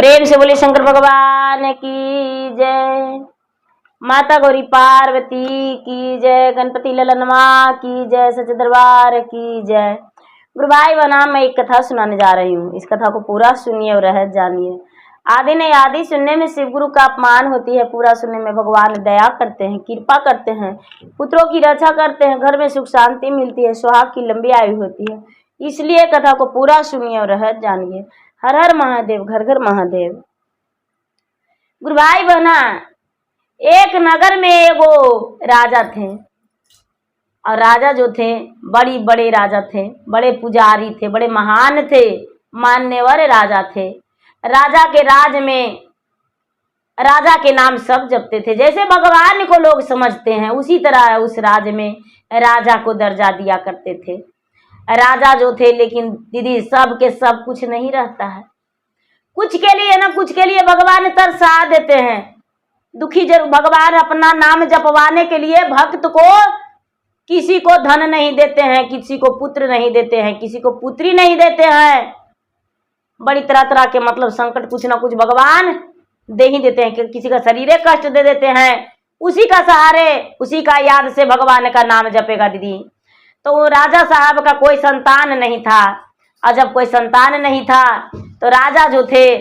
प्रेम से बोले शंकर भगवान की जय। माता गौरी पार्वती की जय। गणपति ललनवा की जय। सच दरबार की जय। गुरु भाई बना मैं एक कथा सुनाने जा रही हूँ। इस कथा को पूरा सुनिए और रहस्य जानिए। आदि नहीं आदि सुनने में शिव गुरु का अपमान होती है, पूरा सुनने में भगवान दया करते हैं, कृपा करते हैं, पुत्रों की रक्षा करते हैं, घर में सुख शांति मिलती है, सुहाग की लंबी आयु होती है। इसलिए कथा को पूरा सुनिए और रहस्य जानिए। हर हर महादेव, घर घर महादेव। गुरु भाई बहना, एक नगर में एगो राजा थे और राजा जो थे बड़ी बड़े राजा थे, बड़े पुजारी थे, बड़े महान थे, मान्यवर राजा थे। राजा के राज में राजा के नाम सब जपते थे। जैसे भगवान को लोग समझते हैं उसी तरह उस राज में राजा को दर्जा दिया करते थे। राजा जो थे, लेकिन दीदी सब के सब कुछ नहीं रहता है। कुछ के लिए ना कुछ के लिए भगवान तरसा देते हैं। दुखी जरूर भगवान अपना नाम जपवाने के लिए भक्त को किसी को धन नहीं देते हैं, किसी को पुत्र नहीं देते हैं, किसी को पुत्री नहीं देते हैं। बड़ी तरह तरह के मतलब संकट कुछ ना कुछ भगवान दे ही देते हैं। किसी का शरीर कष्ट दे देते हैं, उसी का सहारे उसी का याद से भगवान का नाम जपेगा दीदी। तो राजा साहब का कोई संतान नहीं था, और जब कोई संतान नहीं था तो राजा जो थे,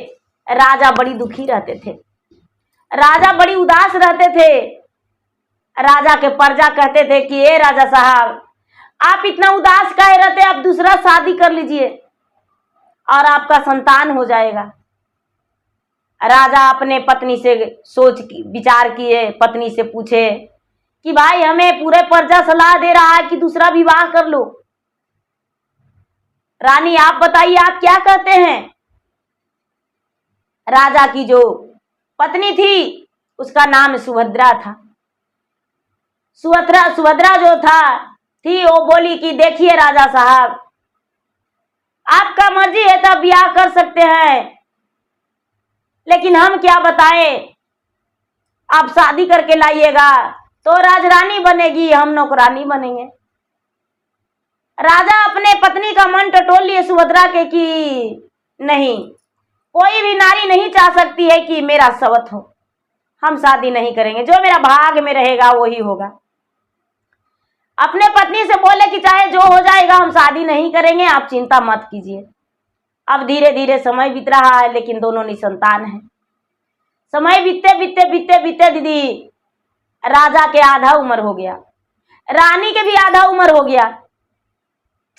राजा बड़ी दुखी रहते थे, राजा बड़ी उदास रहते थे। राजा के प्रजा कहते थे कि ए राजा साहब, आप इतना उदास काहे रहते, आप दूसरा शादी कर लीजिए और आपका संतान हो जाएगा। राजा अपने पत्नी से सोच विचार किए, पत्नी से पूछे कि भाई हमें पूरे प्रजा सलाह दे रहा है कि दूसरा विवाह कर लो। रानी आप बताइए, आप क्या कहते हैं। राजा की जो पत्नी थी उसका नाम सुभद्रा था। सुभद्रा जो थी वो बोली कि देखिए राजा साहब, आपका मर्जी है तब ब्याह कर सकते हैं, लेकिन हम क्या बताएं, आप शादी करके लाइएगा तो राजरानी बनेगी, हम नौकरानी बनेंगे। राजा अपने पत्नी का मन टटोल लिए सुभद्रा के कि नहीं, कोई भी नारी नहीं चाह सकती है कि मेरा सवत हो, हम शादी नहीं करेंगे, जो मेरा भाग में रहेगा वही होगा। अपने पत्नी से बोले कि चाहे जो हो जाएगा हम शादी नहीं करेंगे, आप चिंता मत कीजिए। अब धीरे धीरे समय बीत रहा है, लेकिन दोनों निसंतान हैं। समय बीतते बीतते बीतते बीतते दीदी राजा के आधा उम्र हो गया, रानी के भी आधा उम्र हो गया,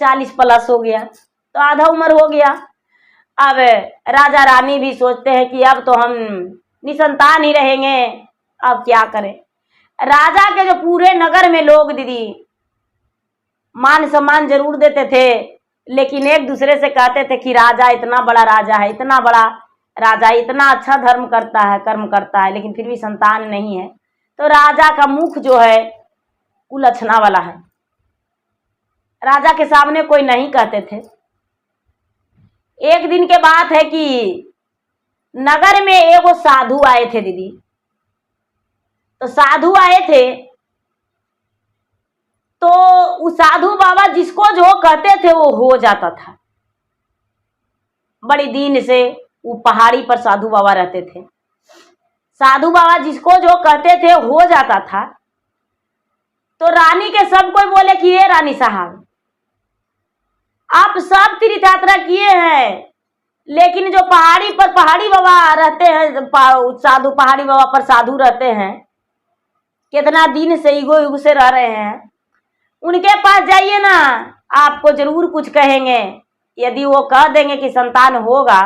40 प्लस हो गया, तो आधा उम्र हो गया। अब राजा रानी भी सोचते हैं कि अब तो हम निसंतान ही रहेंगे, अब क्या करें। राजा के जो पूरे नगर में लोग दीदी मान सम्मान जरूर देते थे, लेकिन एक दूसरे से कहते थे कि राजा इतना बड़ा राजा है, इतना बड़ा राजा, इतना अच्छा धर्म करता है, कर्म करता है, लेकिन फिर भी संतान नहीं है। तो राजा का मुख जो है कुलछना वाला है, राजा के सामने कोई नहीं कहते थे। एक दिन के बात है कि नगर में एगो साधु आए थे दीदी। तो साधु आए थे तो उस साधु बाबा जिसको जो कहते थे वो हो जाता था। बड़ी दिन से वो पहाड़ी पर साधु बाबा रहते थे। साधु बाबा जिसको जो कहते थे हो जाता था। तो रानी के सब कोई बोले कि ये रानी साहब, आप सब तीर्थ यात्रा किए हैं, लेकिन जो पहाड़ी पर पहाड़ी बाबा रहते हैं, साधु पहाड़ी बाबा पर साधु रहते हैं, कितना दिन से ईगो युग से रह रहे हैं, उनके पास जाइए ना, आपको जरूर कुछ कहेंगे। यदि वो कह देंगे कि संतान होगा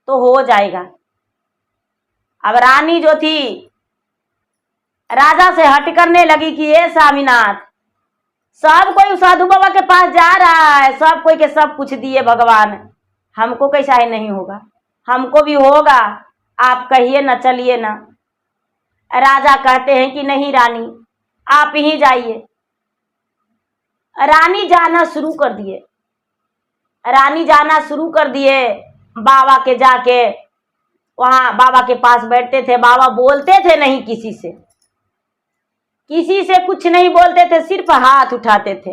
तो हो जाएगा। अब रानी जो थी राजा से हट करने लगी कि ये स्वामीनाथ, सब कोई साधु बाबा के पास जा रहा है, सब कोई के सब पूछ दिए भगवान, हमको कैसा ही नहीं होगा, हमको भी होगा, आप कहिए ना, चलिए ना। राजा कहते हैं कि नहीं रानी, आप ही जाइए। रानी जाना शुरू कर दिए, रानी जाना शुरू कर दिए। बाबा के जाके वहां बाबा के पास बैठते थे। बाबा बोलते थे नहीं, किसी से कुछ नहीं बोलते थे, सिर्फ हाथ उठाते थे।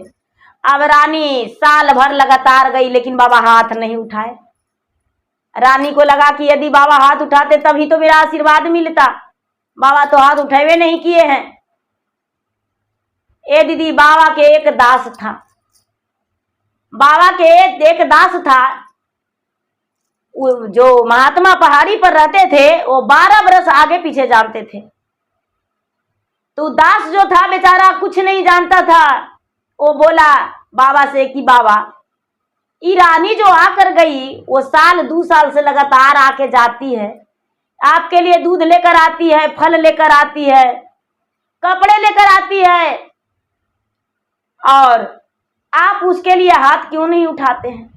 अब रानी साल भर लगातार गई, लेकिन बाबा हाथ नहीं उठाए। रानी को लगा कि यदि बाबा हाथ उठाते तभी तो मेरा आशीर्वाद मिलता, बाबा तो हाथ उठावे नहीं किए हैं। ए दीदी, बाबा के एक दास था, बाबा के एक दास था। जो महात्मा पहाड़ी पर रहते थे वो 12 बरस आगे पीछे जानते थे। तो दास जो था बेचारा कुछ नहीं जानता था। वो बोला बाबा से कि बाबा, ये रानी जो आकर गई वो साल 2 साल से लगातार आके जाती है, आपके लिए दूध लेकर आती है, फल लेकर आती है, कपड़े लेकर आती है, और आप उसके लिए हाथ क्यों नहीं उठाते हैं?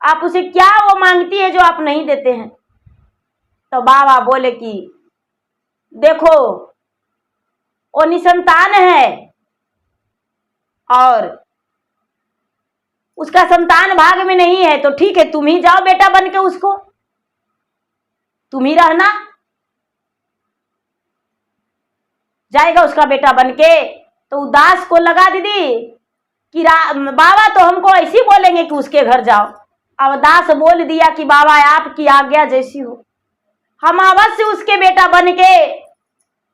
आप उसे क्या वो मांगती है जो आप नहीं देते हैं? तो बाबा बोले कि देखो, वो निसंतान है और उसका संतान भाग में नहीं है, तो ठीक है, तुम ही जाओ बेटा बन के, उसको तुम ही रहना। जाएगा उसका बेटा बन के। तो उदास को लगा दीदी कि बाबा तो हमको ऐसी बोलेंगे कि उसके घर जाओ। अब दास बोल दिया कि बाबा आपकी आज्ञा जैसी हो, हम अवश्य उसके बेटा बन के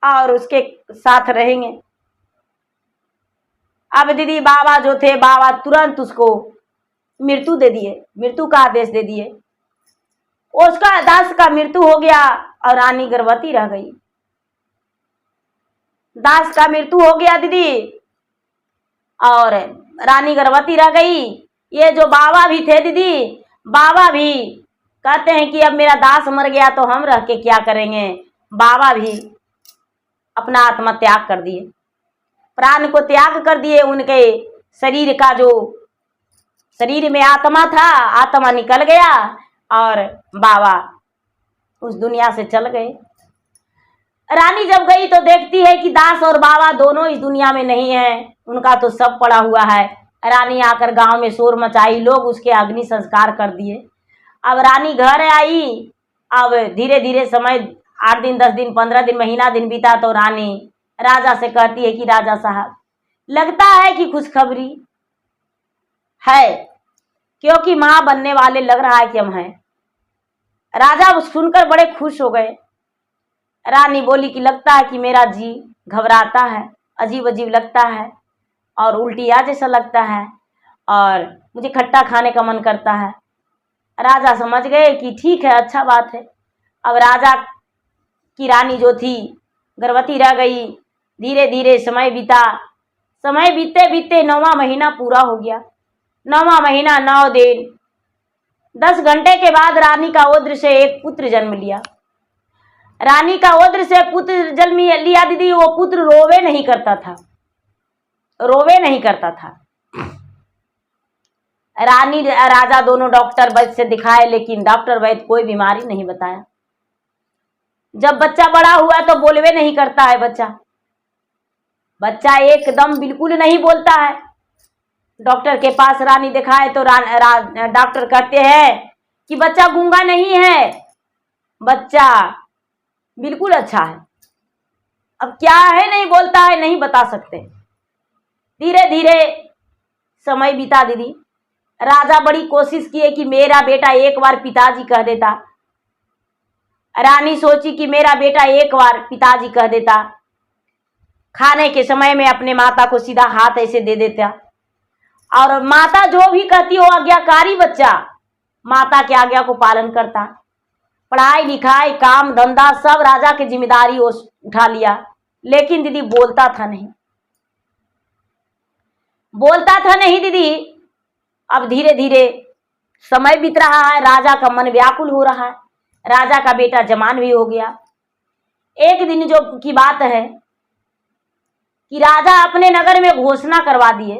और उसके साथ रहेंगे। अब दीदी बाबा जो थे, बाबा तुरंत उसको मृत्यु दे दिए, मृत्यु का आदेश दे दिए। उसका दास का मृत्यु हो गया और रानी गर्भवती रह गई। दास का मृत्यु हो गया दीदी और रानी गर्भवती रह गई। ये जो बाबा भी थे दीदी, बाबा भी कहते हैं कि अब मेरा दास मर गया तो हम रह के क्या करेंगे। बाबा भी अपना आत्मा त्याग कर दिए, प्राण को त्याग कर दिए। उनके शरीर का जो शरीर में आत्मा था, आत्मा निकल गया और बाबा उस दुनिया से चल गए। रानी जब गई तो देखती है कि दास और बाबा दोनों इस दुनिया में नहीं है, उनका तो सब पड़ा हुआ है। रानी आकर गांव में शोर मचाई, लोग उसके अग्नि संस्कार कर दिए। अब रानी घर आई। अब धीरे धीरे समय 8 दिन, 10 दिन, 15 दिन, महीना दिन बीता तो रानी राजा से कहती है कि राजा साहब, लगता है कि खुशखबरी है, क्योंकि मां बनने वाले लग रहा है कि हम हैं। राजा सुनकर बड़े खुश हो गए। रानी बोली कि लगता है कि मेरा जी घबराता है, अजीब अजीब लगता है और उल्टिया जैसा लगता है और मुझे खट्टा खाने का मन करता है। राजा समझ गए कि ठीक है, अच्छा बात है। अब राजा की रानी जो थी गर्भवती रह गई। धीरे धीरे समय बीता। समय बीते बीते 9वां महीना पूरा हो गया। 9वां महीना 9 दिन 10 घंटे के बाद रानी का ओद्र से एक पुत्र जन्म लिया। रानी का ओद्र से पुत्र जन्म लिया दीदी। वो पुत्र रोवे नहीं करता था, रोवे नहीं करता था। रानी राजा दोनों डॉक्टर वैद्य से दिखाए, लेकिन डॉक्टर वैद्य कोई बीमारी नहीं बताया। जब बच्चा बड़ा हुआ तो बोलवे नहीं करता है बच्चा, बच्चा एकदम बिल्कुल नहीं बोलता है। डॉक्टर के पास रानी दिखाए तो डॉक्टर कहते हैं कि बच्चा गूंगा नहीं है, बच्चा बिल्कुल अच्छा है। अब क्या है, नहीं बोलता है, नहीं बता सकते। धीरे धीरे समय बीता दीदी। राजा बड़ी कोशिश किए कि मेरा बेटा एक बार पिताजी कह देता। रानी सोची कि मेरा बेटा एक बार पिताजी कह देता। खाने के समय में अपने माता को सीधा हाथ ऐसे दे देता और माता जो भी कहती हो, आज्ञाकारी बच्चा माता की आज्ञा को पालन करता। पढ़ाई लिखाई काम धंधा सब राजा की जिम्मेदारी उठा लिया, लेकिन दीदी बोलता था नहीं, बोलता था नहीं दीदी। अब धीरे धीरे समय बीत रहा है, राजा का मन व्याकुल हो रहा है। राजा का बेटा जवान भी हो गया। एक दिन जो की बात है कि राजा अपने नगर में घोषणा करवा दिए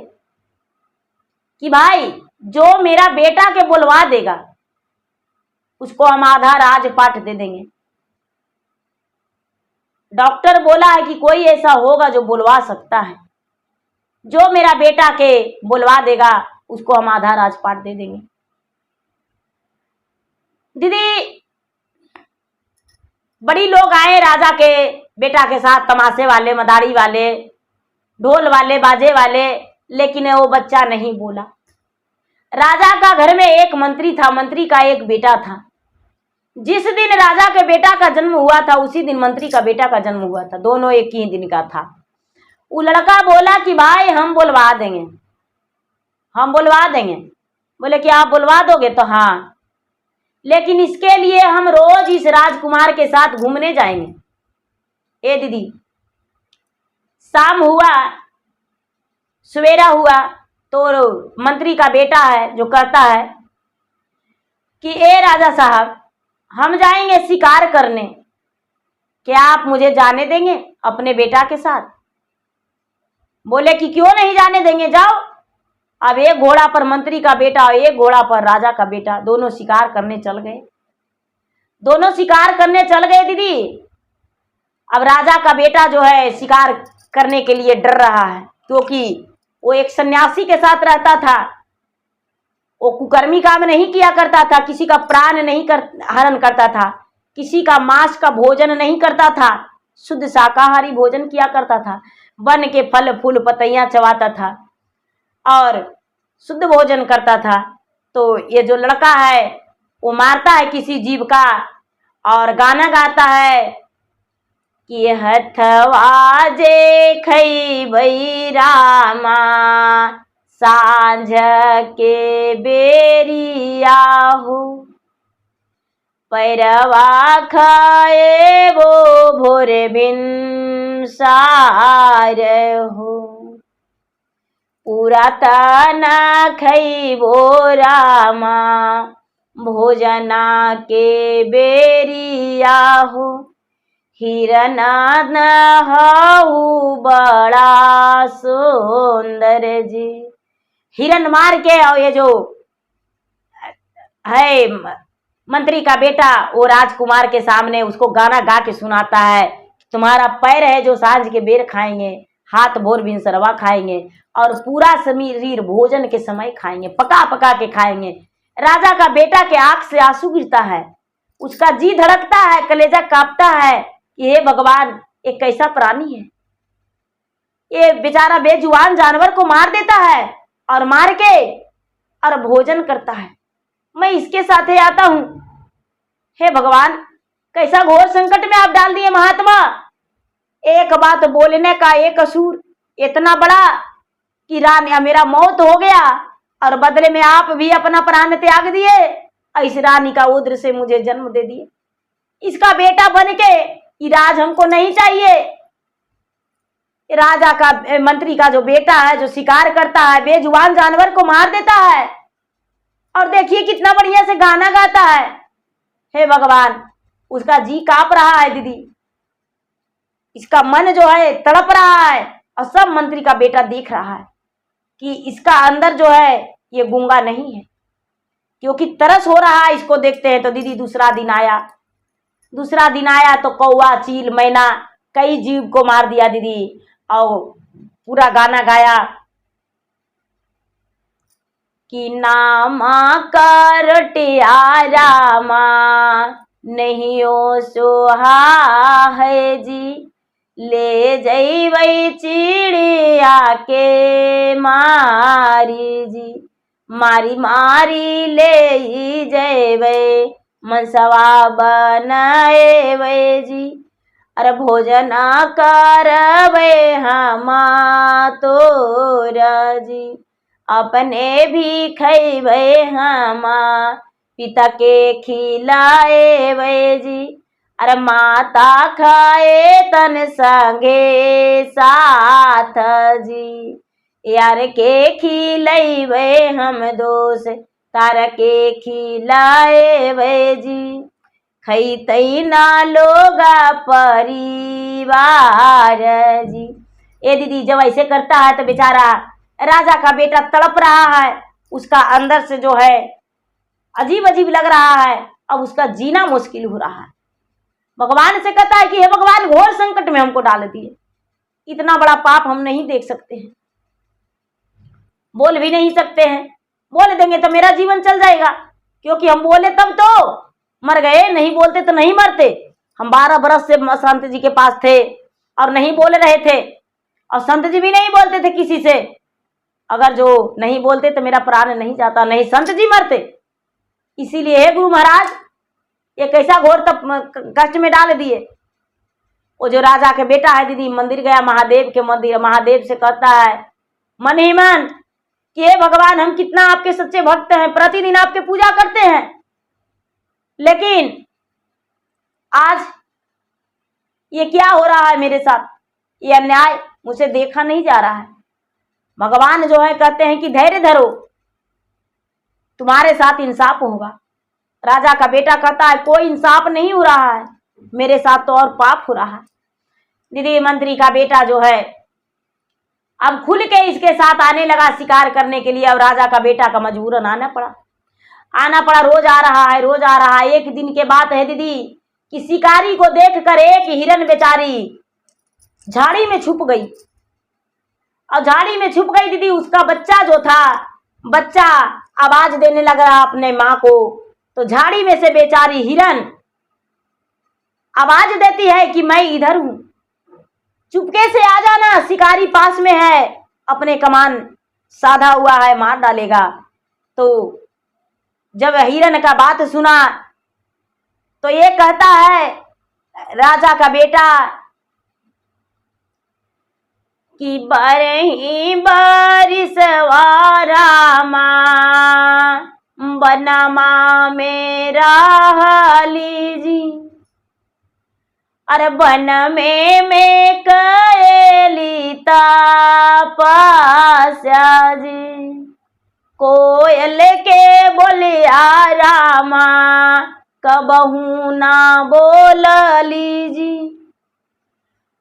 कि भाई जो मेरा बेटा के बुलवा देगा उसको हम आधा राजपाट दे देंगे। डॉक्टर बोला है कि कोई ऐसा होगा जो बुलवा सकता है, जो मेरा बेटा के बुलवा देगा उसको हम आधा राजपाट दे देंगे। दीदी बड़ी लोग आए राजा के बेटा के साथ, तमाशे वाले, मदारी वाले, ढोल वाले, बाजे वाले, लेकिन वो बच्चा नहीं बोला। राजा का घर में एक मंत्री था, मंत्री का एक बेटा था। जिस दिन राजा के बेटा का जन्म हुआ था उसी दिन मंत्री का बेटा का जन्म हुआ था, दोनों एक ही दिन का था। वो लड़का बोला कि भाई हम बुलवा देंगे, हम बुलवा देंगे। बोले कि आप बुलवा दोगे? तो हाँ, लेकिन इसके लिए हम रोज इस राजकुमार के साथ घूमने जाएंगे। ए दीदी, शाम हुआ, सवेरा हुआ तो मंत्री का बेटा है जो कहता है कि ए राजा साहब, हम जाएंगे शिकार करने, क्या आप मुझे जाने देंगे अपने बेटा के साथ? बोले कि क्यों नहीं जाने देंगे, जाओ। अब एक घोड़ा पर मंत्री का बेटा और एक घोड़ा पर राजा का बेटा, दोनों शिकार करने चल गए। दोनों शिकार करने चल गए दीदी। अब राजा का बेटा जो है शिकार करने के लिए डर रहा है, क्योंकि वो एक सन्यासी के साथ रहता था। वो कुकर्मी काम नहीं किया करता था, किसी का प्राण नहीं हरण करता था, किसी का मांस का भोजन नहीं करता था, शुद्ध शाकाहारी भोजन किया करता था, वन के फल फूल पत्तियां चबाता था और शुद्ध भोजन करता था। तो ये जो लड़का है वो मारता है किसी जीव का और गाना गाता है कि हथवा जे खई रामा सांझ के बेरिया हो, पैरवा खाए वो भोर बिन सार हो, पूरा तना खई वो रामा भोजना के बेरिया हो, हिरना नहाऊ बड़ा सुंदर जी। हिरन मार के और ये जो है मंत्री का बेटा वो राजकुमार के सामने उसको गाना गा के सुनाता है, तुम्हारा पैर है जो सांझ के बेर खाएंगे, हाथ भोर बिन सरवा खाएंगे और पूरा शरीर भोजन के समय खाएंगे, पका पका के खाएंगे। राजा का बेटा के आंख से आंसू गिरता है, उसका जी धड़कता है, कलेजा कांपता है कि हे भगवान, ये कैसा प्राणी है, ये बेचारा बेजुबान जानवर को मार देता है और मार के और भोजन करता है, मैं इसके साथ ही आता हूं। हे भगवान, कैसा घोर संकट में आप डाल दिए महात्मा। एक बात बोलने का एक कसूर इतना बड़ा कि रानी मेरा मौत हो गया और बदले में आप भी अपना प्राण त्याग दिए, इस रानी का उद्र से मुझे जन्म दे दिए। इसका बेटा बन के ये राज हमको नहीं चाहिए। राजा का मंत्री का जो बेटा है जो शिकार करता है, बेजुबान जानवर को मार देता है और देखिए कितना बढ़िया से गाना गाता है। हे भगवान, उसका जी कांप रहा है दीदी, इसका मन जो है तड़प रहा है और सब मंत्री का बेटा देख रहा है कि इसका अंदर जो है ये गूंगा नहीं है, क्योंकि तरस हो रहा है इसको देखते हैं। तो दीदी दूसरा दिन आया तो कौवा चील मैना कई जीव को मार दिया दीदी और पूरा गाना गाया कि नामा करटिया रामा नहीं ओ सोहा है जी, ले जैबै चिड़िया के मारी जी, मारी मारी ले जैबै मनसवा बनाएबै जी, अरे भोजना करबै हम तोरा जी, अपने भी खैबै हम पिता के खिलाएबै जी, अरे माता खाए तन संगे साथ जी, यार के खिलैबै हम दोष तार के खिलाएबै जी, खैतै ना लोगा परिवार जी। ए दीदी, जब ऐसे करता है तो बेचारा राजा का बेटा तड़प रहा है, उसका अंदर से जो है अजीब अजीब लग रहा है, अब उसका जीना मुश्किल हो रहा है। भगवान से कहता है कि हे भगवान, घोर संकट में हमको डाल दिए, इतना बड़ा पाप हम नहीं देख सकते हैं, बोल भी नहीं सकते हैं, बोल देंगे तो मेरा जीवन चल जाएगा, क्योंकि हम बोले तब तो मर गए, नहीं बोलते तो नहीं मरते। हम 12 बरस से संत जी के पास थे और नहीं बोल रहे थे और संत जी भी नहीं बोलते थे किसी से, अगर जो नहीं बोलते तो मेरा प्राण नहीं जाता, नहीं संत जी मरते। इसीलिए हे गुरु महाराज, ये कैसा घोर तप कष्ट में डाल दिए। वो जो राजा के बेटा है दीदी, मंदिर गया, महादेव के मंदिर, महादेव से कहता है मन ही मन कि हे भगवान, हम कितना आपके सच्चे भक्त हैं, प्रतिदिन आपके पूजा करते हैं, लेकिन आज ये क्या हो रहा है मेरे साथ, ये अन्याय मुझे देखा नहीं जा रहा है। भगवान जो है कहते हैं कि धैर्य धरो, तुम्हारे साथ इंसाफ होगा। राजा का बेटा कहता है कोई इंसाफ नहीं हो रहा है, मेरे साथ तो और पाप हो रहा है। दीदी मंत्री का बेटा जो है अब खुल के इसके साथ आने लगा शिकार करने के लिए। अब राजा का बेटा का मजबूरन आना पड़ा। रोज आ रहा है, रोज आ रहा है। एक दिन के बात है दीदी कि शिकारी को देखकर एक हिरन बेचारी झाड़ी में छुप गई। और झाड़ी में छुप गई दीदी, उसका बच्चा जो था, बच्चा आवाज देने लग रहा अपने माँ को। तो झाड़ी में से बेचारी हिरन आवाज देती है कि मैं इधर हूं, चुपके से आ जाना, शिकारी पास में है, अपने कमान साधा हुआ है, मार डालेगा। तो जब हिरन का बात सुना तो ये कहता है राजा का बेटा कि बरही बारिशवा रामा बनमा मेरा लीजी, अरे बन में कएली तपस्या जी, कोयल के बोलिया रामा कबहू ना बोलली जी,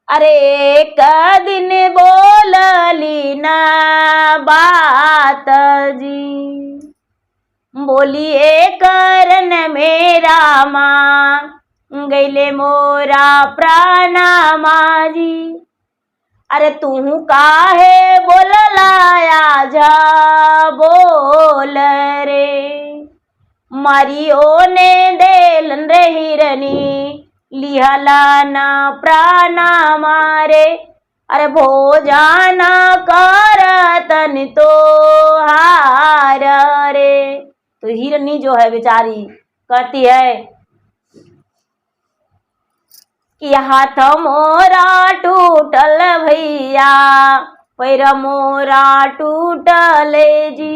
अरे एक दिन बोलली ना बात जी, बोलिए करन मेरा माँ गैले मोरा प्राणा जी, अरे तू काहे बोललाया जा बोल रे, मारियो ने देलन रे हिरनी लिहला ना प्राणा मारे, अरे भोजाना करतन तो हार रे। तो हिरनी जो है बेचारी कहती है कि हाथ मोरा टूटल भैया, पैर मोरा टूटल जी,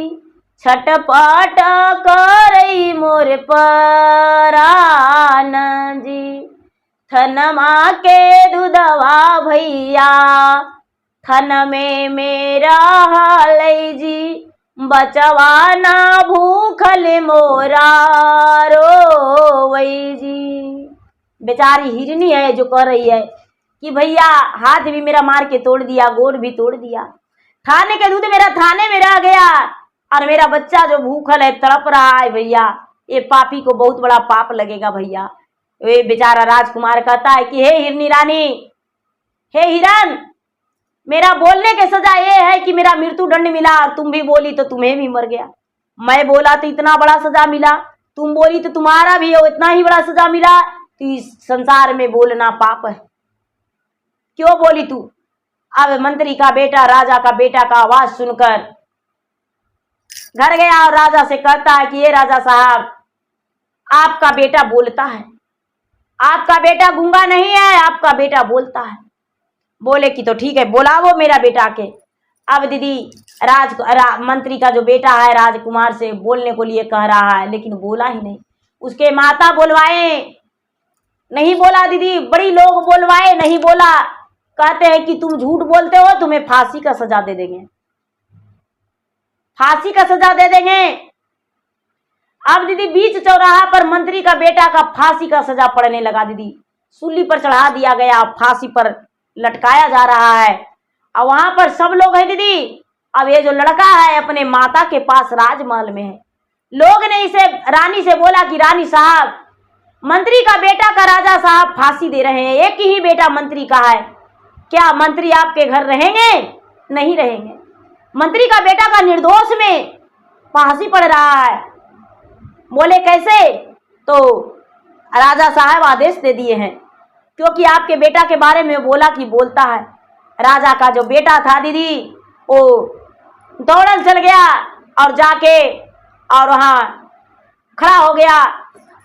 छटपट करई मोर परान जी, थनमा के दूधवा भैया थन में मेरा हाल जी, बचवाना भूखल मोरा रोवई जी। बेचारी हिरनी है जो कह रही है कि भैया हाथ भी मेरा मार के तोड़ दिया, गोड़ भी तोड़ दिया, थाने के दूध मेरा थाने में रह गया, और मेरा बच्चा जो भूखल है तड़प रहा है भैया, ये पापी को बहुत बड़ा पाप लगेगा भैया। वे बेचारा राजकुमार कहता है कि हे हिरनी रानी, हे हिरन, मेरा बोलने की सजा ये है कि मेरा मृत्यु दंड मिला, और तुम भी बोली तो तुम्हें भी मर गया। मैं बोला तो इतना बड़ा सजा मिला, तुम बोली तो तुम्हारा भी इतना ही बड़ा सजा मिला। तो इस संसार में बोलना पाप है, क्यों बोली तू? अब मंत्री का बेटा राजा का बेटा का आवाज सुनकर घर गया और राजा से कहता है कि ये राजा साहब, आपका बेटा बोलता है, आपका बेटा गूंगा नहीं है, आपका बेटा बोलता है। बोले कि तो ठीक है, बुलाओ मेरा बेटा के। अब दीदी मंत्री का जो बेटा है राजकुमार से बोलने को लिए कह रहा है, लेकिन बोला ही नहीं। उसके माता बोलवाए, नहीं बोला दीदी, बड़ी लोग बोलवाए, नहीं बोला। कहते हैं कि तुम झूठ बोलते हो, तुम्हें फांसी का सजा दे देंगे, फांसी का सजा दे देंगे। अब दीदी बीच चौराहा पर मंत्री का बेटा का फांसी का सजा पड़ने लगा। दीदी सूली पर चढ़ा दिया गया, फांसी पर लटकाया जा रहा है, और वहां पर सब लोग हैं दीदी। अब ये जो लड़का है अपने माता के पास राजमहल में है। लोग ने इसे रानी से बोला कि रानी साहब, मंत्री का बेटा का राजा साहब फांसी दे रहे हैं, एक ही बेटा मंत्री का है, क्या मंत्री आपके घर रहेंगे? नहीं रहेंगे। मंत्री का बेटा का निर्दोष में फांसी पड़ रहा है। बोले कैसे? तो राजा साहब आदेश दे दिए हैं, क्योंकि आपके बेटा के बारे में बोला कि बोलता है। राजा का जो बेटा था दीदी, वो दौड़ल चल गया और जाके और वहां खड़ा हो गया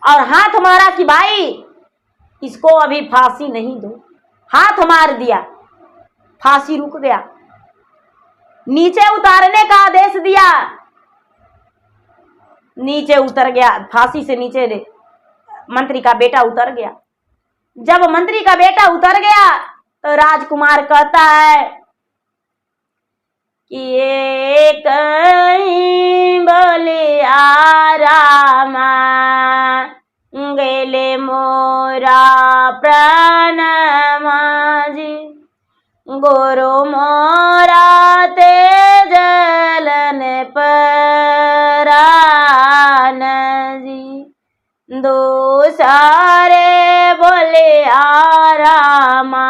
और हाथ मारा कि भाई इसको अभी फांसी नहीं दो। हाथ मार दिया, फांसी रुक गया। नीचे उतारने का आदेश दिया, नीचे उतर गया, फांसी से नीचे मंत्री का बेटा उतर गया। जब मंत्री का बेटा उतर गया तो राजकुमार कहता है कि ये कहीं बोले आरामा गेले मोरा प्राण माजी गोरो मोरा ते जलन परान जी दो सारे बोले आरामा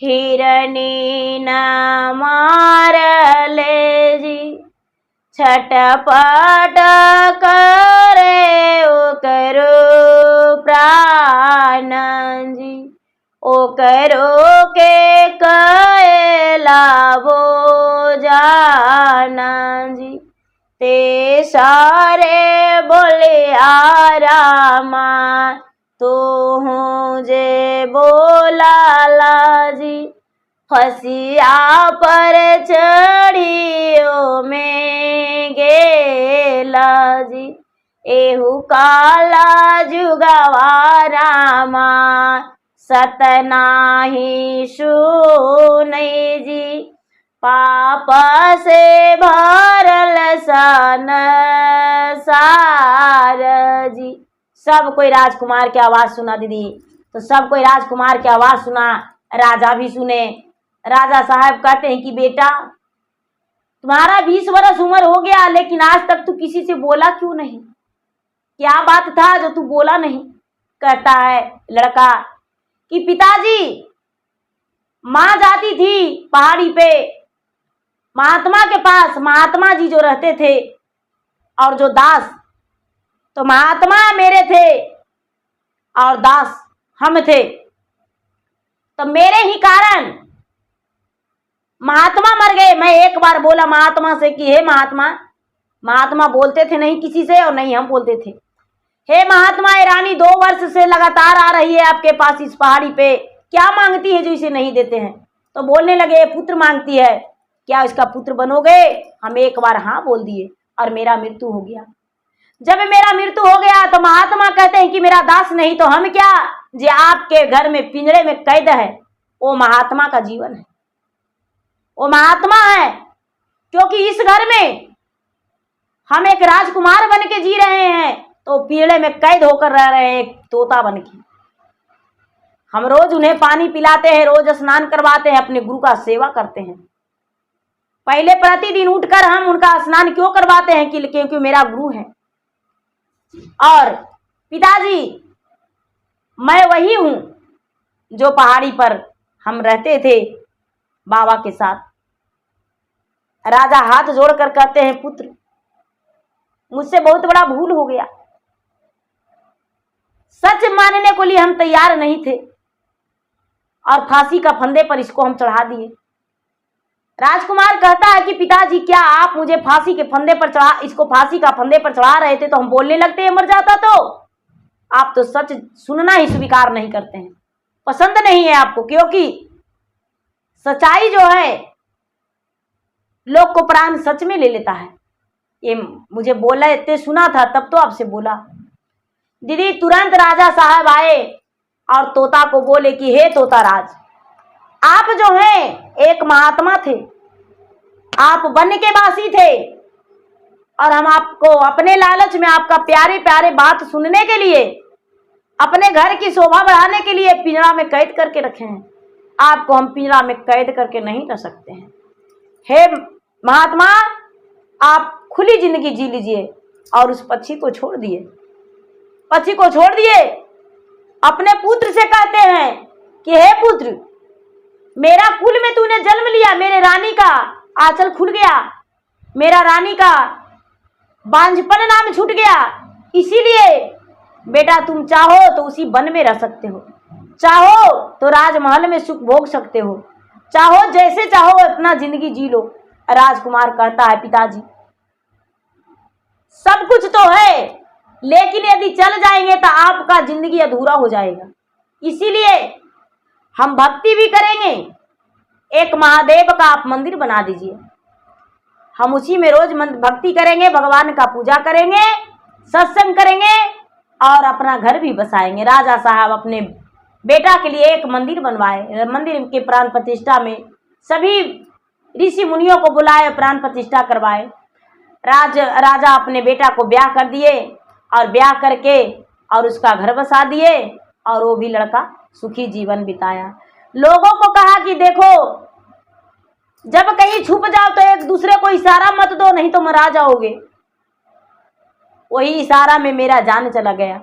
हिरणी न मार ले जी छटपट करे ओ करो प्राण जी ओ करो के कैला वो जाना जी ते सारे बोले आरामा तो हूँ जे बोला लाजी फसिया पर चढ़ियो में गेला जी एहू काला जुगवा रामा सतनाही सुनई जी पाप से भरल सन सार जी। सब कोई राजकुमार की आवाज सुना दीदी, तो सब कोई राजकुमार की आवाज सुना, राजा भी सुने। राजा साहब कहते हैं कि बेटा तुम्हारा 20 वर्ष उम्र हो गया लेकिन आज तक तू किसी से बोला क्यों नहीं? क्या बात था जो तू बोला नहीं? कहता है लड़का कि पिताजी माँ जाती थी पहाड़ी पे महात्मा के पास, महात्मा जी जो रहते थे और जो दास, तो महात्मा मेरे थे और दास हम थे, तो मेरे ही कारण महात्मा मर गए। मैं एक बार बोला महात्मा से कि हे महात्मा, महात्मा बोलते थे नहीं किसी से और नहीं हम बोलते थे, हे महात्मा ये रानी 2 वर्ष से लगातार आ रही है आपके पास इस पहाड़ी पे, क्या मांगती है जो इसे नहीं देते हैं? तो बोलने लगे पुत्र मांगती है, क्या इसका पुत्र बनोगे? हम एक बार हाँ बोल दिए और मेरा मृत्यु हो गया। जब मेरा मृत्यु हो गया तो महात्मा कहते हैं कि मेरा दास नहीं तो हम क्या, जो आपके घर में पिंजरे में कैद है वो महात्मा का जीवन है, वो महात्मा है। क्योंकि इस घर में हम एक राजकुमार बन के जी रहे हैं तो पिंजरे में कैद होकर रह रहे हैं एक तोता बन के। हम रोज उन्हें पानी पिलाते हैं, रोज स्नान करवाते हैं, अपने गुरु का सेवा करते हैं। पहले प्रतिदिन उठकर हम उनका स्नान क्यों करवाते हैं? क्योंकि मेरा गुरु है। और पिताजी मैं वही हूं जो पहाड़ी पर हम रहते थे बाबा के साथ। राजा हाथ जोड़कर कहते हैं पुत्र मुझसे बहुत बड़ा भूल हो गया, सच मानने को लिए हम तैयार नहीं थे और फांसी का फंदे पर इसको हम चढ़ा दिए। राजकुमार कहता है कि पिताजी क्या आप मुझे फांसी के फंदे पर इसको फांसी का फंदे पर चढ़ा रहे थे तो हम बोलने लगते हैं मर जाता तो? आप तो सच सुनना ही स्वीकार नहीं करते हैं, पसंद नहीं है आपको, क्योंकि सच्चाई जो है लोग को प्राण सच में ले लेता है। ये मुझे बोला इतने सुना था तब तो आपसे बोला। दीदी तुरंत राजा साहब आए और तोता को बोले कि हे तोता राज, आप जो हैं एक महात्मा थे, आप वन के वासी थे और हम आपको अपने लालच में आपका प्यारे प्यारे बात सुनने के लिए अपने घर की शोभा बढ़ाने के लिए पिंजरा में कैद करके रखे हैं। आपको हम पिंजरा में कैद करके नहीं रख सकते हैं। हे महात्मा आप खुली जिंदगी जी लीजिए। और उस पक्षी को छोड़ दिए, पक्षी को छोड़ दिए। अपने पुत्र से कहते हैं कि हे पुत्र मेरा कुल में तूने जन्म लिया, मेरे रानी का आंचल खुल गया, मेरा रानी का बांझपन नाम छूट गया, इसीलिए बेटा तुम चाहो तो उसी वन में रह सकते हो, चाहो तो राजमहल में सुख भोग सकते हो, चाहो जैसे चाहो अपना जिंदगी जी लो, राजकुमार कहता है पिताजी सब कुछ तो है, लेकिन यदि चल जाएंगे तो आपका जिंदगी अधूरा हो जाएगा, इसीलिए हम भक्ति भी करेंगे, एक महादेव का आप मंदिर बना दीजिए, हम उसी में रोज भक्ति करेंगे, भगवान का पूजा करेंगे, सत्संग करेंगे और अपना घर भी बसाएंगे। राजा साहब अपने बेटा के लिए एक मंदिर बनवाए, मंदिर के प्राण प्रतिष्ठा में सभी ऋषि मुनियों को बुलाए, प्राण प्रतिष्ठा करवाए। राजा अपने बेटा को ब्याह कर दिए और ब्याह करके और उसका घर बसा दिए और वो भी लड़का सुखी जीवन बिताया। लोगों को कहा कि देखो जब कहीं छुप जाओ तो एक दूसरे को इशारा मत दो, नहीं तो मरा जाओगे। वही इशारा में मेरा जान चला गया,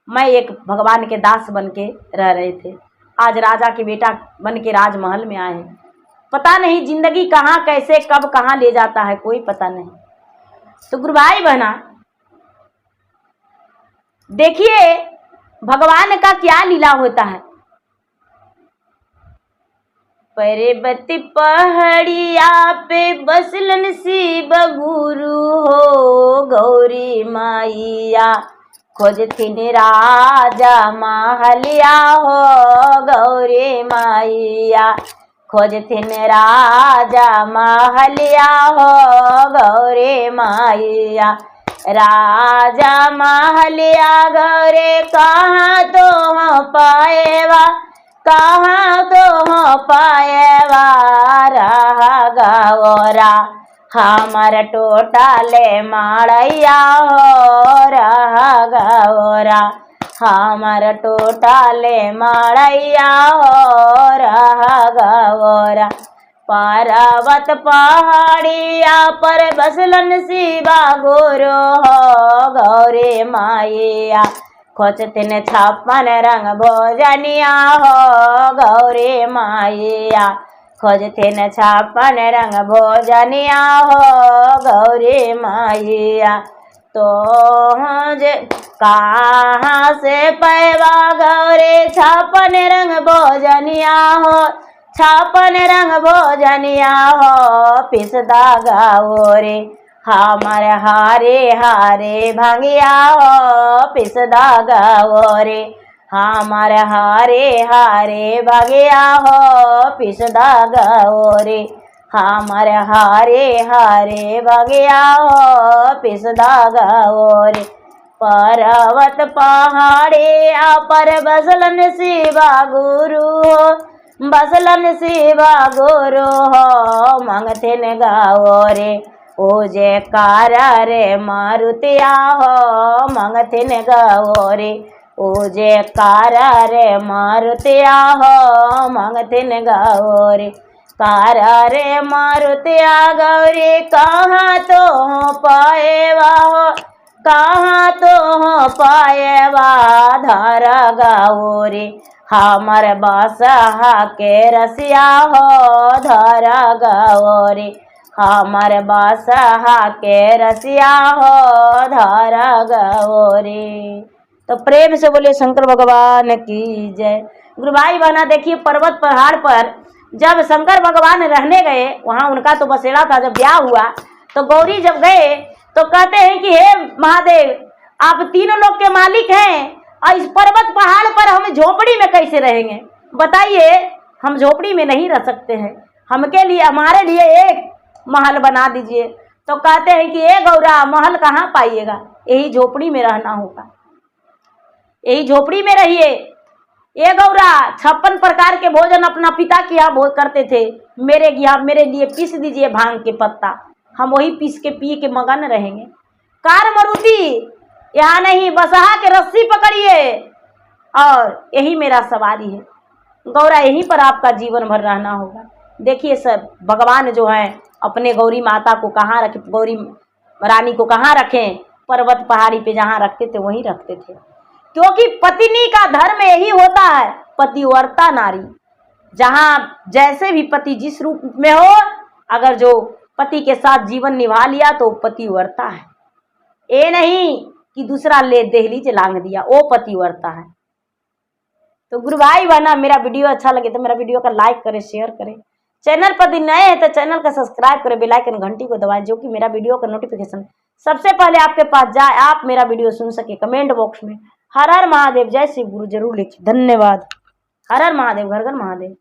मैं एक भगवान के दास बन के रह रहे थे, आज राजा के बेटा बन के राजमहल में आए हैं। पता नहीं जिंदगी कहाँ कैसे कब कहाँ ले जाता है, कोई पता नहीं। तो गुरु भाई बहना देखिए भगवान का क्या लीला होता है। पर्वत पहाड़िया पे बसलन शिव गुरु हो, गौरी माइया खोजथिन राजा महलिया हो, गौरी माइया खोजथिन राजा महलिया हो, गौरी माइया। राजा महलिया गौरे कहाँ तो हो पाएवा, कहाँ तो हो पाएवा, रहा गौरा हमर टोटाले माड़ैया हो, रहा गौरा हमर टोटाले माड़ैया हो, रहा गौरा। पर्वत पहाड़िया पर बसलन शिवा गुरु हो, गौरी माइया खोजथिन छप्पन रंग भोजनिया हो, गौरी माइया खोजथिन छप्पन रंग भोजनिया हो, गौरी माइया। तो कहाँ से पैवा गौरी छप्पन रंग भोजनिया हो, छप्पन रंग भोजनिया हो, पिसदा गौरी हमर हारे हारे भंगिया हो, पिसदा गौरी हमर हारे हारे भंगिया हो, पिसदा गौरी हमर हारे हारे भंगिया हो, पिसदा गौरी। पर्वत पहाड़िया पर बसलन शिवा गुरु हो, बसलन शिवा गुरु हो, मंगथिन गौरी ओ जे कारा रे मारुतिया हो, मंगथिन गौरी ओ जे कारा रे मारुतिया हो, मंगथिन गौरी। कारा रे मारुतिया गौरी कहाँ तो हो पाएवा हो, कहाँ तो हो पाएवा, धारा गौरी हमर बासहा के रसिया हो, धारा गौरी हमर बासहा के रसिया हो, धारा गौरी। तो प्रेम से बोले शंकर भगवान की जय। गुरु भाई बहना देखिए पर्वत पहाड़ पर जब शंकर भगवान रहने गए, वहाँ उनका तो बसेरा था, जब ब्याह हुआ तो गौरी जब गए तो कहते हैं कि हे महादेव आप तीनों लोग के मालिक हैं और इस पर्वत पहाड़ पर हम झोपड़ी में कैसे रहेंगे, बताइए हम झोपड़ी में नहीं रह सकते हैं, हमके लिए हमारे लिए एक महल बना दीजिए। तो कहते हैं कि ये गौरा महल कहाँ पाइएगा, यही झोपड़ी में रहना होगा, यही झोपड़ी में रहिए। ये गौरा 56 प्रकार के भोजन अपना पिता के यहाँ भोज करते थे, मेरे लिए पीस दीजिए भांग के पत्ता, हम वही पीस के पिए के मगन रहेंगे। कार मारुति यहाँ नहीं, बसहा के रस्सी पकड़िए और यही मेरा सवारी है। गौरा यहीं पर आपका जीवन भर रहना होगा। देखिए सब भगवान जो हैं अपने गौरी माता को कहाँ रखे, गौरी रानी को कहाँ रखें, पर्वत पहाड़ी पे जहाँ रखते थे वहीं रखते थे, क्योंकि पत्नी का धर्म यही होता है, पतिव्रता नारी। जहाँ जैसे भी पति जिस रूप में हो, अगर जो पति के साथ जीवन निभा लिया तो पतिव्रता है। ये नहीं कि दूसरा ले दहलीज लांग दिया, वो पतिव्रता है। तो गुरु भाई बहना मेरा वीडियो अच्छा लगे तो मेरा वीडियो का लाइक करें, शेयर करें, चैनल पर यदि नए हैं तो चैनल का सब्सक्राइब करें, बेल आइकन घंटी को दबाएं, जो कि मेरा वीडियो का नोटिफिकेशन सबसे पहले आपके पास जाए, आप मेरा वीडियो सुन सके। कमेंट बॉक्स में हर हर महादेव, जय शिव गुरु जरूर लिखिए। धन्यवाद। हर हर महादेव, घर घर महादेव।